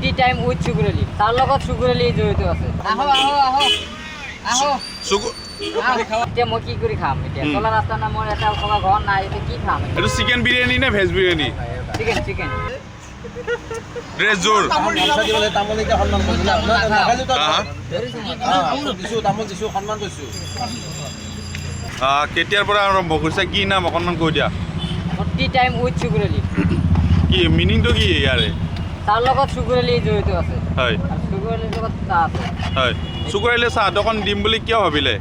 tea time with সুগুৰেলি তাৰ লগত সুগুৰেলি জড়িত আছে আহো আহো আহো আহো এতিয়া মই কি কৰি খাম এতিয়া চলা ৰাস্তা না মোৰ এটা খোৱা ঘৰ নাই এতিয়া কি খাম এইটো চিকেন বিৰিয়ানী নে veg biryani chicken chicken dress জোৰ কেতিয়াৰ পৰা আৰম্ভ কৰিছে কি নাম অকণমান কৈ দিয়া টি টাইম উইথ সুগুৰেলি কি মিনিংটো কি ইয়াৰে তাৰ লগত সুগুৰেলি জড়িত আছে হয় সুগুৰেলিৰ লগত চাহ আছে হয় চুকুৰাইলে চাহ অকণ দিম বুলি কিয় ভাবিলে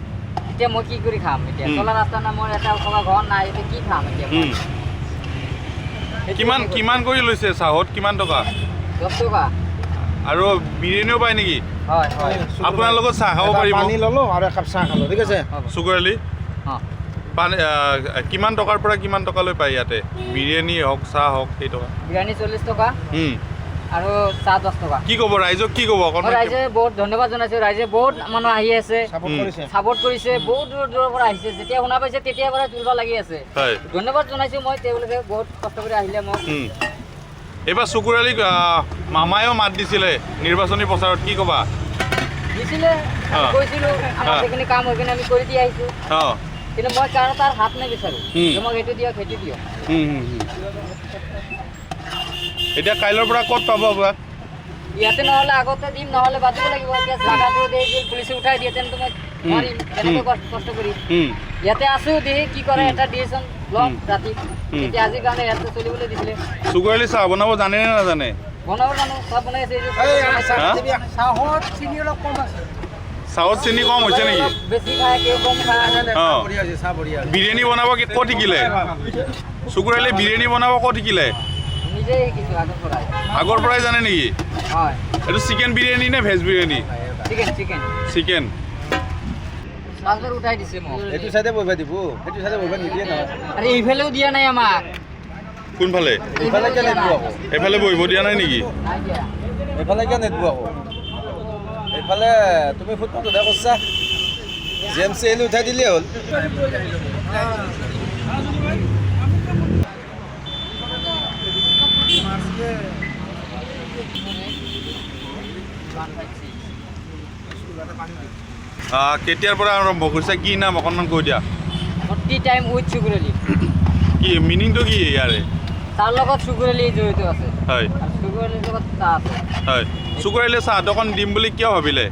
এতিয়া মই কি কৰি খাম এতিয়া চলা ৰাস্তা না মোৰ এটা খোৱা ঘৰ নাই এতিয়া কি খাম এতিয়া কিমান কিমান কৰি লৈছে চাহত কিমান টকা 10 টকা আৰু বিৰিয়ানীও পায় নেকি হয় হয় আপোনাৰ লগত চাহ খাব পাৰিব পানী ল'লো আৰু একাপ চাহ খালো ঠিক আছে চুকুৰাইলি অঁ পানী কিমান টকাৰ পৰা কিমান টকালৈ পায় ইয়াতে বিৰিয়ানী হওক চাহ হওক সেই টকা বিৰিয়ানী 40 টকা আৰু চাহ 10 টকা কি ক'ব ৰাইজক কি ক'ব অকণমান ৰাইজে বহুত ধন্যবাদ জনাইছোঁ ৰাইজে বহুত মানুহ আহি আছে ছাপোৰ্ট কৰিছে বহুত দূৰ দূৰৰ পৰা আহিছে যেতিয়া শুনা পাইছে তেতিয়াৰ পৰা তুলিব লাগি আছে হয় ধন্যবাদ জনাইছোঁ মই তেওঁলোকে বহুত কষ্ট কৰি আহিলে মোক এইবাৰ চুকুৰাইলিক মামায়েও মাত দিছিলে নিৰ্বাচনী প্ৰচাৰত কি ক'বা দিছিলে কৈছিলোঁ আমাৰ যিখিনি কাম সেইখিনি আমি কৰি দি আহিছোঁ অঁ কিন্তু মই কাৰণ তাৰ হাত নিবিচাৰোঁ মোক সেইটো দিয়ক সেইটো দিয়ক এতিয়া কাইলৈৰ পৰা ক'ত পাব আপোনাক ইয়াতে নহ'লে আগতে দিম নহ'লে বাতিব লাগিব এতিয়া জাগাটো পুলিচে উঠাই দিয়ে তেন্তে মই নোৱাৰিম তেনেকৈ কষ্ট কৰি ইয়াতে আছোঁ দেই কি কৰে এটা ডিচিশ্যন ল'ম ৰাতি এতিয়া আজিৰ কাৰণে ইয়াতে চলিবলৈ দিছিলে চুকুৰাইলি চাহ বনাব জানে নে নাজানে বনাব জানো চাহ বনাই আছে চাহত চিনি অলপ কম আছে চাহত চেনি কম হৈছে নেকি বেছি খায় কেউ কম খায় অঁ বিৰিয়ানী বনাব ক'ত শিকিলে চুকুৰাইলি বিৰিয়ানী বনাব ক'ত শিকিলে নিজেই শিকিছোঁ আগৰ পৰাই জানে নেকি হয় এইটো চিকেন বিৰিয়ানী নে veg biryani chicken chicken chicken পাছবাৰ উঠাই দিছে মোক এইটো চাইডে বহিব দিব সেইটো চাইডে বহিব নিদিয়ে নহয় আৰে এইফালেও দিয়া নাই আমাক কোনফালে এইফালে কিয় নিদিব আকৌ এইফালে বহিব দিয়া নাই নেকি নাই দিয়া এইফালে কিয় নিদিব আকৌ এইফালে তুমি ফুটপাথতে কৈছা জি এম চি এলি উঠাই দিলেই হ'ল কেতিয়াৰ পৰা আৰম্ভ কৰিছে কি নাম অকণমান কৈ দিয়া টি টাইম উইথ সুগুৰেলি কি মিনিংটো কি ইয়াৰে তাৰ লগত সুগুৰেলি জড়িত আছে হয় সুগুৰেলিৰ লগত চাহ আছে হয় চুকুৰাইলে চাহ অকণ দিম বুলি কিয় ভাবিলে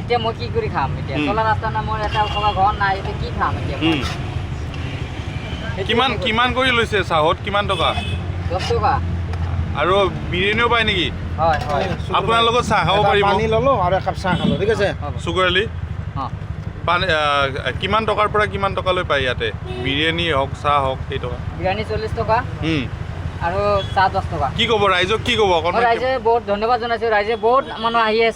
এতিয়া মই কি কৰি খাম এতিয়া চলা ৰাস্তা না মোৰ এটা খোৱা ঘৰ নাই এতিয়া কি খাম এতিয়া কিমান কিমান কৰি লৈছে চাহত কিমান টকা 10 টকা আৰু বিৰিয়ানীও পায় নেকি হয় হয় আপোনাৰ লগত চাহ খাব পাৰিব পানী ল'লো আৰু একাপ চাহ খালো ঠিক আছে চুকুৰাইলি অঁ পানী কিমান টকাৰ পৰা কিমান টকালৈ পায় ইয়াতে বিৰিয়ানী হওক চাহ হওক সেই টকা বিৰিয়ানী 40 টকা আৰু চাহ 10 টকা কি ক'ব ৰাইজক কি ক'ব অকণমান ৰাইজে বহুত ধন্যবাদ জনাইছোঁ ৰাইজে বহুত মানুহ আহি আছে